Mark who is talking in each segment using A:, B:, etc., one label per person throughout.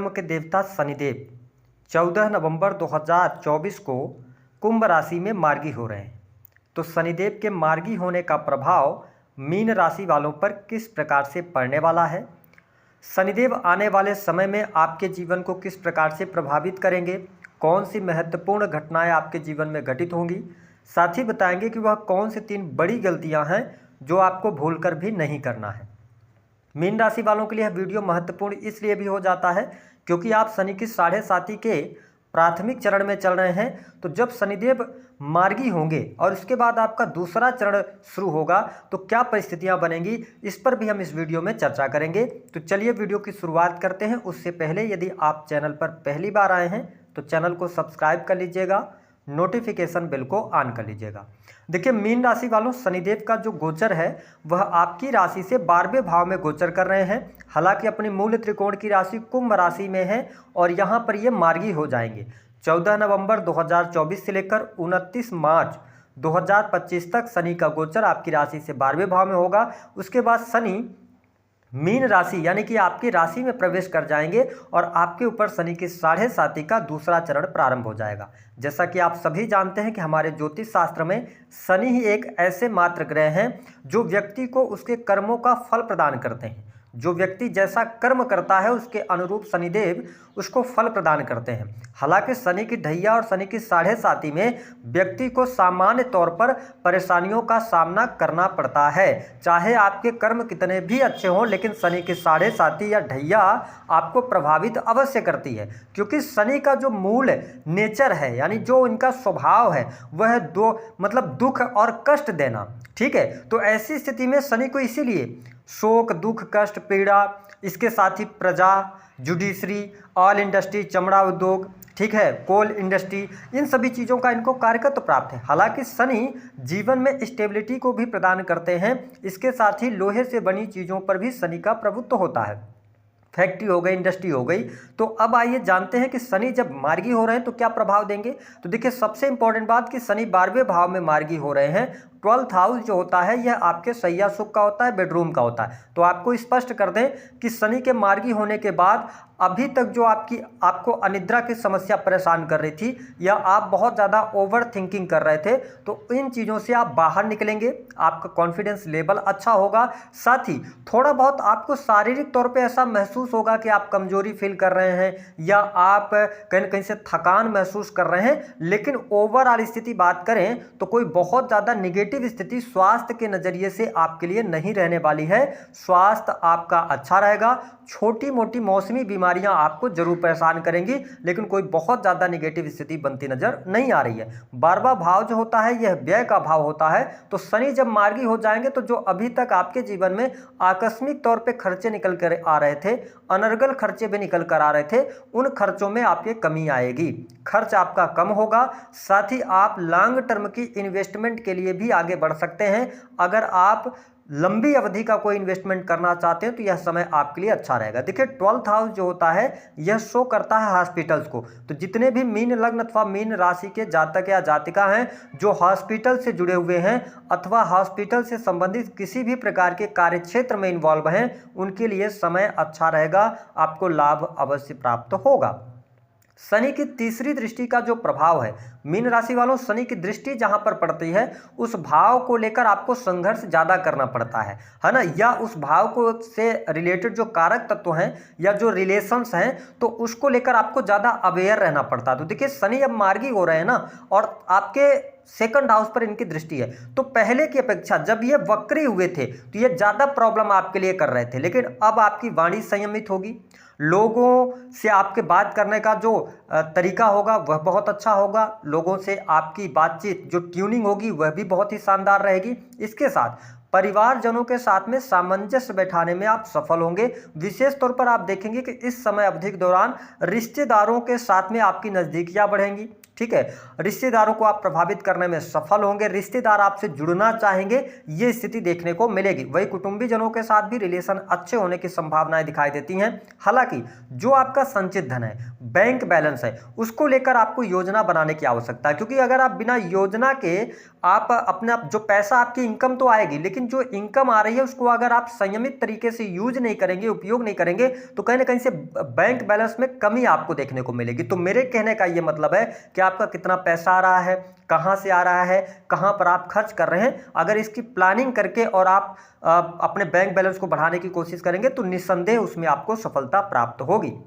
A: कर्म के देवता शनिदेव 14 नवंबर 2024 को कुंभ राशि में मार्गी हो रहे हैं। तो शनिदेव के मार्गी होने का प्रभाव मीन राशि वालों पर किस प्रकार से पड़ने वाला है, शनिदेव आने वाले समय में आपके जीवन को किस प्रकार से प्रभावित करेंगे, कौन सी महत्वपूर्ण घटनाएं आपके जीवन में घटित होंगी, साथ ही बताएंगे कि वह कौन सी 3 बड़ी गलतियां हैं जो आपको भूलकर भी नहीं करना है। मीन राशि वालों के लिए यह वीडियो महत्वपूर्ण इसलिए भी हो जाता है क्योंकि आप शनि की 7.5 के प्राथमिक चरण में चल रहे हैं। तो जब शनिदेव मार्गी होंगे और इसके बाद आपका दूसरा चरण शुरू होगा तो क्या परिस्थितियां बनेंगी, इस पर भी हम इस वीडियो में चर्चा करेंगे। तो चलिए वीडियो की शुरुआत करते हैं। उससे पहले यदि आप चैनल पर पहली बार आए हैं तो चैनल को सब्सक्राइब कर लीजिएगा, नोटिफिकेशन बेल को ऑन कर लीजिएगा। देखिए, मीन राशि वालों, शनिदेव का जो गोचर है वह आपकी राशि से 12वें भाव में गोचर कर रहे हैं। हालांकि अपनी मूल त्रिकोण की राशि कुंभ राशि में है और यहाँ पर ये मार्गी हो जाएंगे 14 नवंबर 2024 से लेकर 29 मार्च 2025 तक शनि का गोचर आपकी राशि से 12वें भाव में होगा। उसके बाद शनि मीन राशि यानी कि आपकी राशि में प्रवेश कर जाएंगे और आपके ऊपर शनि की 7.5 का दूसरा चरण प्रारंभ हो जाएगा। जैसा कि आप सभी जानते हैं कि हमारे ज्योतिष शास्त्र में शनि ही एक ऐसे मात्र ग्रह हैं जो व्यक्ति को उसके कर्मों का फल प्रदान करते हैं। जो व्यक्ति जैसा कर्म करता है उसके अनुरूप शनिदेव उसको फल प्रदान करते हैं। हालांकि शनि की ढैया और शनि की 7.5 में व्यक्ति को सामान्य तौर पर परेशानियों का सामना करना पड़ता है। चाहे आपके कर्म कितने भी अच्छे हों, लेकिन शनि की 7.5 या ढैया आपको प्रभावित अवश्य करती है, क्योंकि शनि का जो मूल नेचर है यानी जो इनका स्वभाव है वह दुख और कष्ट देना। ठीक है, तो ऐसी स्थिति में शनि को इसीलिए शोक, दुख, कष्ट, पीड़ा, इसके साथ ही प्रजा, जुडिशरी, ऑयल इंडस्ट्री, चमड़ा उद्योग, ठीक है, कोल इंडस्ट्री, इन सभी चीज़ों का इनको कार्यकत्व प्राप्त है। हालांकि शनि जीवन में स्टेबिलिटी को भी प्रदान करते हैं। इसके साथ ही लोहे से बनी चीज़ों पर भी शनि का प्रभुत्व होता है, फैक्ट्री हो गई, इंडस्ट्री हो गई। तो अब आइए जानते हैं कि शनि जब मार्गी हो रहे हैं तो क्या प्रभाव देंगे। तो देखिए, सबसे इंपॉर्टेंट बात कि शनि 12वें भाव में मार्गी हो रहे हैं। 12th हाउस जो होता है यह आपके शैया सुख का होता है, बेडरूम का होता है। तो आपको स्पष्ट कर दें कि शनि के मार्गी होने के बाद अभी तक जो आपको अनिद्रा की समस्या परेशान कर रही थी या आप बहुत ज़्यादा ओवर थिंकिंग कर रहे थे, तो इन चीज़ों से आप बाहर निकलेंगे, आपका कॉन्फिडेंस लेवल अच्छा होगा। साथ ही थोड़ा बहुत आपको शारीरिक तौर पे ऐसा महसूस होगा कि आप कमजोरी फील कर रहे हैं या आप कहीं न कहीं से थकान महसूस कर रहे हैं। लेकिन ओवरऑल स्थिति बात करें तो कोई बहुत ज़्यादा निगेटिव स्थिति स्वास्थ्य के नज़रिए से आपके लिए नहीं रहने वाली है। स्वास्थ्य आपका अच्छा रहेगा। छोटी मोटी मौसमी बीमारियां आपको जरूर परेशान करेंगी, लेकिन कोई बहुत ज़्यादा निगेटिव स्थिति बनती नजर नहीं आ रही है। 12वां भाव जो होता है यह व्यय का भाव होता है। तो शनि जब मार्गी हो जाएंगे तो जो अभी तक आपके जीवन में आकस्मिक तौर पे खर्चे निकल कर आ रहे थे, अनर्गल खर्चे भी निकल कर आ रहे थे, उन खर्चों में आपकी कमी आएगी, खर्च आपका कम होगा। साथ ही आप लॉन्ग टर्म की इन्वेस्टमेंट के लिए भी आगे बढ़ सकते हैं। अगर आप लंबी अवधि का कोई इन्वेस्टमेंट करना चाहते हैं तो यह समय आपके लिए अच्छा रहेगा। देखिए, 12th हाउस जो होता है यह शो करता है हॉस्पिटल्स को। तो जितने भी मीन लग्न अथवा मीन राशि के जातक या जातिका हैं जो हॉस्पिटल से जुड़े हुए हैं अथवा हॉस्पिटल से संबंधित किसी भी प्रकार के कार्य क्षेत्र में इन्वॉल्व हैं, उनके लिए समय अच्छा रहेगा, आपको लाभ अवश्य प्राप्त होगा। शनि की तीसरी दृष्टि का जो प्रभाव है, मीन राशि वालों, शनि की दृष्टि जहां पर पड़ती है उस भाव को लेकर आपको संघर्ष ज्यादा करना पड़ता है ना, या उस भाव को से रिलेटेड जो कारक तत्व हैं या जो रिलेशंस हैं तो उसको लेकर आपको ज्यादा अवेयर रहना पड़ता है। तो देखिए, शनि अब मार्गी हो रहे हैं ना और आपके सेकंड हाउस पर इनकी दृष्टि है, तो पहले की अपेक्षा जब ये वक्री हुए थे तो ये ज्यादा प्रॉब्लम आपके लिए कर रहे थे, लेकिन अब आपकी वाणी संयमित होगी, लोगों से आपके बात करने का जो तरीका होगा वह बहुत अच्छा होगा, लोगों से आपकी बातचीत जो ट्यूनिंग होगी वह भी बहुत ही शानदार रहेगी। इसके साथ परिवारजनों के साथ में सामंजस्य बैठाने में आप सफल होंगे। विशेष तौर पर आप देखेंगे कि इस समय अवधि के दौरान रिश्तेदारों के साथ में आपकी नज़दीकियां बढ़ेंगी। ठीक है, रिश्तेदारों को आप प्रभावित करने में सफल होंगे, रिश्तेदार आपसे जुड़ना चाहेंगे, ये स्थिति देखने को मिलेगी। वही कुटुंबीजनों के साथ भी रिलेशन अच्छे होने की संभावनाएं दिखाई देती हैं। हालांकि जो आपका संचित धन है, बैंक बैलेंस है, उसको लेकर आपको योजना बनाने की आवश्यकता है, क्योंकि अगर आप बिना योजना के आप अपना जो पैसा आपकी इनकम तो आएगी लेकिन लेकिन जो इनकम आ रही है उसको अगर आप संयमित तरीके से यूज नहीं करेंगे, उपयोग नहीं करेंगे, तो कहीं ना कहीं से बैंक बैलेंस में कमी आपको देखने को मिलेगी। तो मेरे कहने का ये मतलब है कि आपका कितना पैसा आ रहा है, कहाँ से आ रहा है, कहाँ पर आप खर्च कर रहे हैं, अगर इसकी प्लानिंग करके और आप अपने बैंक बैलेंस को बढ़ाने की कोशिश करेंगे तो निस्संदेह उसमें आपको सफलता प्राप्त होगी।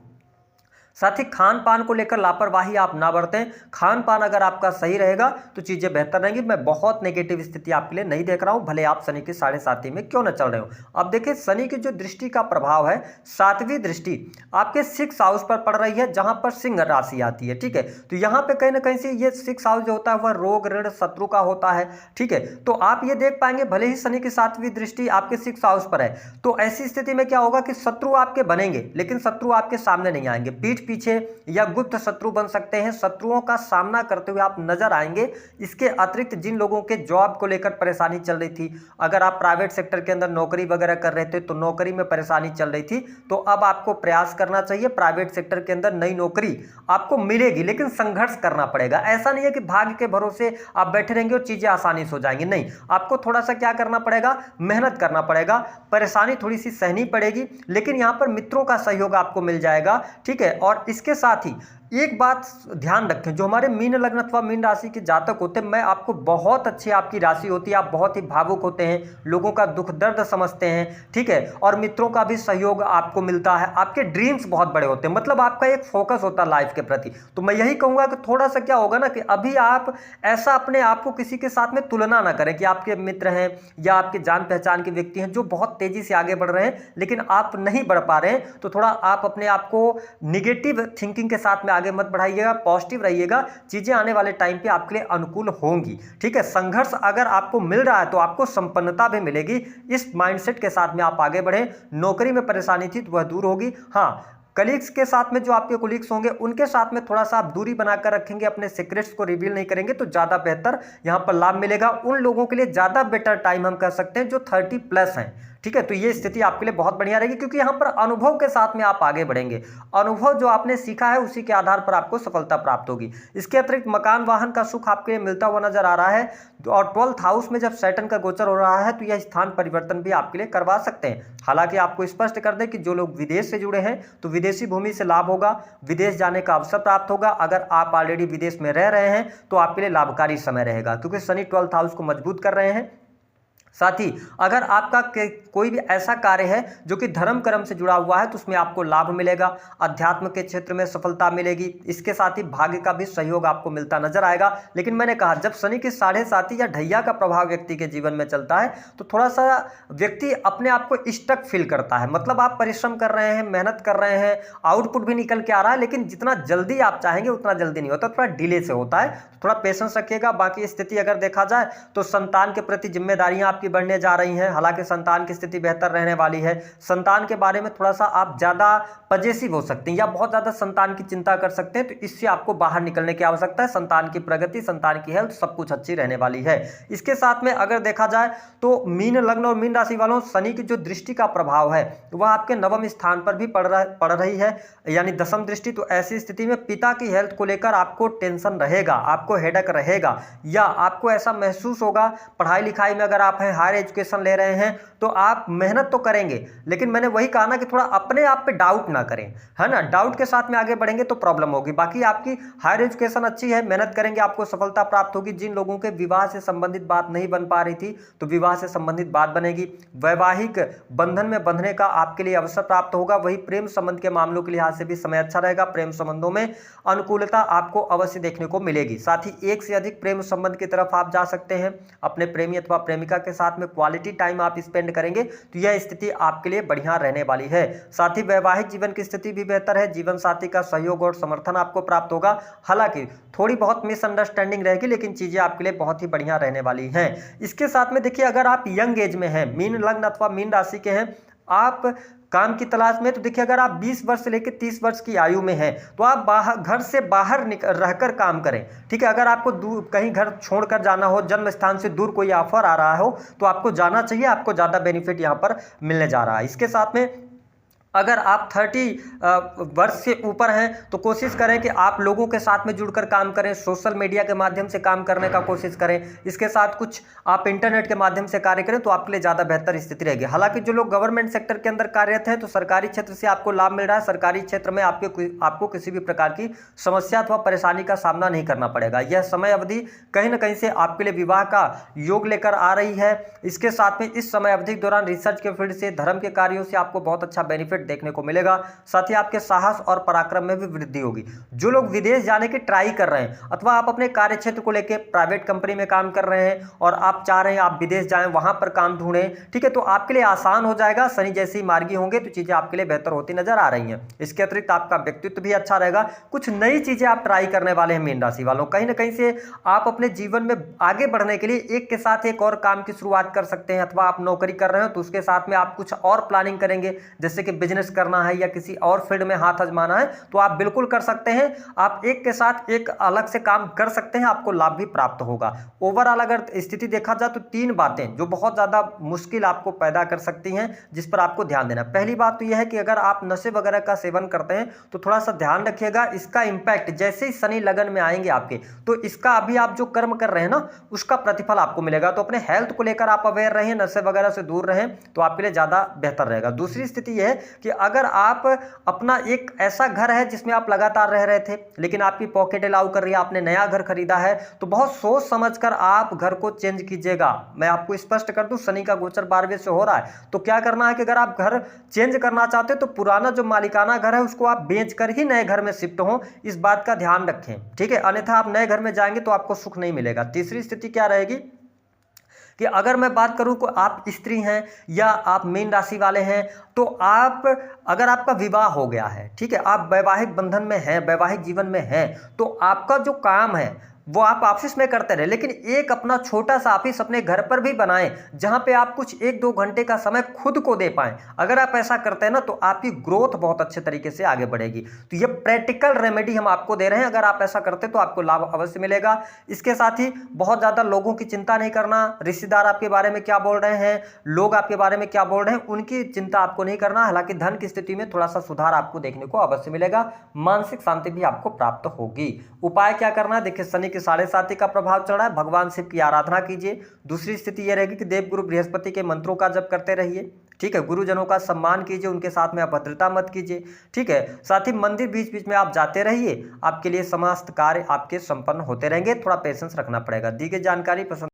A: साथ ही खान पान को लेकर लापरवाही आप ना बरतें। खान पान अगर आपका सही रहेगा तो चीज़ें बेहतर रहेंगी। मैं बहुत नेगेटिव स्थिति आपके लिए नहीं देख रहा हूं, भले आप शनि के 7.5 में क्यों न चल रहे हो। अब देखिए, शनि की जो दृष्टि का प्रभाव है, 7वीं दृष्टि आपके 6th हाउस पर पड़ रही है, जहां पर सिंह राशि आती है। ठीक है, तो यहां पर कहीं ना कहीं से ये 6th हाउस जो होता है वह रोग ऋण शत्रु का होता है। ठीक है, तो आप ये देख पाएंगे भले ही शनि की 7वीं दृष्टि आपके 6th हाउस पर है, तो ऐसी स्थिति में क्या होगा कि शत्रु आपके बनेंगे, लेकिन शत्रु आपके सामने नहीं आएंगे, पीठ पीछे या गुप्त शत्रु बन सकते हैं। शत्रुओं का सामना करते हुए आप नजर आएंगे। इसके अतिरिक्त जिन लोगों के जॉब को लेकर परेशानी चल रही थी, अगर आप प्राइवेट सेक्टर के अंदर नौकरी वगैरह कर रहे थे तो नौकरी में परेशानी चल रही थी, तो अब आपको प्रयास करना चाहिए। प्राइवेट सेक्टर के अंदर नई नौकरी आपको मिलेगी, लेकिन संघर्ष करना पड़ेगा। ऐसा नहीं है कि भाग्य के भरोसे आप बैठे रहेंगे और चीजें आसानी से हो जाएंगी, नहीं, आपको थोड़ा सा क्या करना पड़ेगा, मेहनत करना पड़ेगा, परेशानी थोड़ी सी सहनी पड़ेगी, लेकिन यहां पर मित्रों का सहयोग आपको मिल जाएगा। ठीक है, और इसके साथ ही एक बात ध्यान रखें, जो हमारे मीन लग्न अथवा मीन राशि के जातक होते हैं, मैं आपको बहुत अच्छी आपकी राशि होती है, आप बहुत ही भावुक होते हैं, लोगों का दुख दर्द समझते हैं। ठीक है, और मित्रों का भी सहयोग आपको मिलता है, आपके ड्रीम्स बहुत बड़े होते हैं, मतलब आपका एक फोकस होता है लाइफ के प्रति। तो मैं यही कहूंगा कि थोड़ा सा क्या होगा ना कि अभी आप ऐसा अपने आप को किसी के साथ में तुलना ना करें कि आपके मित्र हैं या आपके जान पहचान के व्यक्ति हैं जो बहुत तेजी से आगे बढ़ रहे हैं, लेकिन आप नहीं बढ़ पा रहे हैं, तो थोड़ा आप अपने आप को निगेटिव थिंकिंग के साथ में आगे मत बढ़ाइएगा, पॉजिटिव रहिएगा। चीजें आने वाले टाइम पे आपके लिए अनुकूल होंगी। ठीक है, संघर्ष अगर आपको मिल रहा है तो आपको संपन्नता भी मिलेगी। इस माइंडसेट के साथ में आप आगे बढ़े। नौकरी में परेशानी थी तो वह दूर होगी। हाँ, कलीग्स के साथ में जो आपके कोलीग्स होंगे उनके साथ में थोड़ा सा आप दूरी बनाकर रखेंगे, अपने सीक्रेट्स को रिवील नहीं करेंगे तो ज्यादा बेहतर यहां पर लाभ मिलेगा। उन लोगों के लिए ज्यादा बेटर टाइम हम कह सकते हैं जो 30+ हैं। ठीक है, तो ये स्थिति आपके लिए बहुत बढ़िया रहेगी, क्योंकि यहां पर अनुभव के साथ में आप आगे बढ़ेंगे। अनुभव जो आपने सीखा है उसी के आधार पर आपको सफलता प्राप्त होगी। इसके अतिरिक्त मकान वाहन का सुख आपके लिए मिलता हुआ नजर आ रहा है, और 12th हाउस में जब सैटर्न का गोचर हो रहा है तो यह स्थान परिवर्तन भी आपके लिए करवा सकते हैं। हालांकि आपको स्पष्ट कर दें कि जो लोग विदेश से जुड़े हैं तो विदेशी भूमि से लाभ होगा, विदेश जाने का अवसर प्राप्त होगा। अगर आप ऑलरेडी विदेश में रह रहे हैं तो आपके लिए लाभकारी समय रहेगा, क्योंकि शनि 12th हाउस को मजबूत कर रहे हैं। साथ ही अगर आपका कोई भी ऐसा कार्य है जो कि धर्म कर्म से जुड़ा हुआ है तो उसमें आपको लाभ मिलेगा, अध्यात्म के क्षेत्र में सफलता मिलेगी। इसके साथ ही भाग्य का भी सहयोग आपको मिलता नजर आएगा। लेकिन मैंने कहा, जब शनि की 7.5 या ढैया का प्रभाव व्यक्ति के जीवन में चलता है तो थोड़ा सा व्यक्ति अपने आप को स्टक फील करता है। मतलब आप परिश्रम कर रहे हैं, मेहनत कर रहे हैं, आउटपुट भी निकल के आ रहा है, लेकिन जितना जल्दी आप चाहेंगे उतना जल्दी नहीं होता, थोड़ा डिले से होता है। थोड़ा पेशेंस रखिएगा। बाकी स्थिति अगर देखा जाए तो संतान के प्रति जिम्मेदारियां आपकी बढ़ने जा रही हैं। हालांकि संतान की स्थिति बेहतर रहने वाली है। संतान के बारे में थोड़ा सा आप ज्यादा पजेसिव हो सकते हैं या बहुत ज्यादा संतान की चिंता कर सकते हैं, तो इससे आपको बाहर निकलने की आवश्यकता है। संतान की प्रगति, संतान की हेल्थ, सब कुछ अच्छी रहने वाली है। इसके साथ में अगर देखा जाए तो मीन लग्न और मीन राशि वालों, शनि की जो दृष्टि का प्रभाव है वह आपके 9वें स्थान पर भी पड़ रही है, यानी 10वीं दृष्टि। तो ऐसी स्थिति में पिता की हेल्थ को लेकर आपको टेंशन रहेगा, आपको हेडेक रहेगा, या आपको ऐसा महसूस होगा। पढ़ाई लिखाई में अगर आप हैं, हायर एजुकेशन ले रहे हैं, तो आप मेहनत तो करेंगे, लेकिन मैंने वही कहा ना कि थोड़ा अपने आप पे डाउट ना करें, है ना। डाउट के साथ में आगे बढ़ेंगे तो प्रॉब्लम होगी। बाकी आपकी हायर एजुकेशन अच्छी है, मेहनत करेंगे, आपको सफलता प्राप्त होगी। जिन लोगों के विवाह से संबंधित बात नहीं बन पा रही थी तो विवाह से संबंधित बात बनेगी। वैवाहिक बंधन में बंधने का आपके लिए अवसर प्राप्त होगा। वही प्रेम संबंध के मामलों के लिहाज से भी समय अच्छा रहेगा। प्रेम संबंधों में अनुकूलता आपको अवश्य देखने को मिलेगी। साथ ही एक से अधिक प्रेम संबंध की तरफ आप जा सकते हैं। अपने प्रेमी अथवा प्रेमिका के साथ में क्वालिटी टाइम आप स्पेंड करेंगे तो यह स्थिति आपके लिए बढ़िया रहने वाली है। साथ ही वैवाहिक जीवन की स्थिति भी बेहतर है। जीवन साथी का सहयोग और समर्थन आपको प्राप्त होगा। हालांकि थोड़ी बहुत मिसअंडरस्टैंडिंग रहेगी, लेकिन चीजें आपके लिए बहुत ही बढ़िया रहने वाली हैं। इसके साथ में देखिए, अगर आप यंग एज में हैं, मीन लग्न अथवा मीन राशि के हैं, आप काम की तलाश में, तो देखिए अगर आप 20 वर्ष से लेकर 30 वर्ष की आयु में हैं तो आप घर से बाहर रहकर काम करें। ठीक है, अगर आपको कहीं घर छोड़कर जाना हो, जन्म स्थान से दूर कोई ऑफर आ रहा हो तो आपको जाना चाहिए, आपको ज़्यादा बेनिफिट यहाँ पर मिलने जा रहा है। इसके साथ में अगर आप 30 वर्ष से ऊपर हैं तो कोशिश करें कि आप लोगों के साथ में जुड़कर काम करें, सोशल मीडिया के माध्यम से काम करने का कोशिश करें, इसके साथ कुछ आप इंटरनेट के माध्यम से कार्य करें तो आपके लिए ज़्यादा बेहतर स्थिति रहेगी। हालांकि जो लोग गवर्नमेंट सेक्टर के अंदर कार्यरत हैं तो सरकारी क्षेत्र से आपको लाभ मिल रहा है, सरकारी क्षेत्र में आपको किसी भी प्रकार की समस्या अथवा परेशानी का सामना नहीं करना पड़ेगा। यह समय अवधि कहीं ना कहीं से आपके लिए विवाह का योग लेकर आ रही है। इसके साथ में इस समय अवधि के दौरान रिसर्च के फील्ड से, धर्म के कार्यों से आपको बहुत अच्छा बेनिफिट देखने को मिलेगा। साथ ही आपके साहस और पराक्रम में भी वृद्धि होगी। जो लोग विदेश जाने की ट्राई कर रहे हैं अथवा आप अपने कार्य क्षेत्र को लेकर प्राइवेट कंपनी में काम कर रहे हैं और आप चाह रहे हैं आप विदेश जाएं, वहां पर काम ढूंढें, ठीक है, तो आपके लिए आसान हो जाएगा। शनि जैसे ही मार्गी होंगे तो चीजें आपके लिए बेहतर होती नजर आ रही हैं। इसके अतिरिक्त आपका व्यक्तित्व भी अच्छा रहेगा। कुछ नई चीजें आप ट्राई करने वाले हैं मीन राशि वालों। कहीं ना कहीं से आप अपने जीवन में आगे बढ़ने के लिए एक के साथ एक और काम की शुरुआत कर सकते हैं, अथवा आप नौकरी कर रहे हो तो उसके साथ में आप कुछ और प्लानिंग करेंगे, जैसे कि बिजनेस करना है या किसी और फील्ड में हाथ आजमाना है तो आप बिल्कुल कर सकते हैं। आप एक के साथ एक अलग से काम कर सकते हैं, आपको लाभ भी प्राप्त होगा। ओवरऑल अगर स्थिति देखा जाए तो 3 बातें जो बहुत ज्यादा मुश्किल आपको पैदा कर सकती हैं, जिस पर आपको ध्यान देना। पहली बात तो यह है कि अगर आप नशे वगैरह का सेवन करते हैं तो थोड़ा सा ध्यान रखिएगा। इसका इंपैक्ट जैसे ही शनि लगन में आएंगे आपके, तो इसका अभी आप जो कर्म कर रहे हैं ना उसका प्रतिफल आपको मिलेगा। तो अपने हेल्थ को लेकर आप अवेयर रहें, नशे वगैरह से दूर रहें तो आपके लिए ज्यादा बेहतर रहेगा। दूसरी स्थिति यह है कि अगर आप अपना एक ऐसा घर है जिसमें आप लगातार रह रहे थे लेकिन आपकी पॉकेट अलाउ कर रही है, आपने नया घर खरीदा है, तो बहुत सोच समझकर आप घर को चेंज कीजिएगा। मैं आपको स्पष्ट कर दूं, शनि का गोचर 12वें से हो रहा है तो क्या करना है कि अगर आप घर चेंज करना चाहते हैं तो पुराना जो मालिकाना घर है उसको आप बेचकर ही नए घर में शिफ्ट हो, इस बात का ध्यान रखें, ठीक है, अन्यथा आप नए घर में जाएंगे तो आपको सुख नहीं मिलेगा। तीसरी स्थिति क्या रहेगी कि अगर मैं बात करूं कि आप स्त्री हैं या आप मीन राशि वाले हैं तो आप, अगर आपका विवाह हो गया है, ठीक है, आप वैवाहिक बंधन में हैं, वैवाहिक जीवन में हैं, तो आपका जो काम है वो आप ऑफिस में करते रहे, लेकिन एक अपना छोटा सा ऑफिस अपने घर पर भी बनाएं जहां पे आप कुछ 1-2 घंटे का समय खुद को दे पाएं। अगर आप ऐसा करते हैं ना तो आपकी ग्रोथ बहुत अच्छे तरीके से आगे बढ़ेगी। तो ये प्रैक्टिकल रेमेडी हम आपको दे रहे हैं, अगर आप ऐसा करते तो आपको लाभ अवश्य मिलेगा। इसके साथ ही बहुत ज़्यादा लोगों की चिंता नहीं करना, रिश्तेदार आपके बारे में क्या बोल रहे हैं, लोग आपके बारे में क्या बोल रहे हैं, उनकी चिंता आपको नहीं करना। हालांकि धन की स्थिति में थोड़ा सा सुधार आपको देखने को अवश्य मिलेगा, मानसिक शांति भी आपको प्राप्त होगी। उपाय क्या करना है, देखिए शनि की 7.5 का प्रभाव चल रहा है, भगवान शिव की आराधना कीजिए। दूसरी स्थिति यह रहेगी कि देवगुरु बृहस्पति के मंत्रों का जप करते रहिए, ठीक है, गुरुजनों का सम्मान कीजिए, उनके साथ में अभद्रता मत कीजिए, ठीक है, साथ ही मंदिर बीच बीच में आप जाते रहिए, आपके लिए समस्त कार्य आपके संपन्न होते रहेंगे। थोड़ा पेशेंस रखना पड़ेगा। दी गई जानकारी पसंद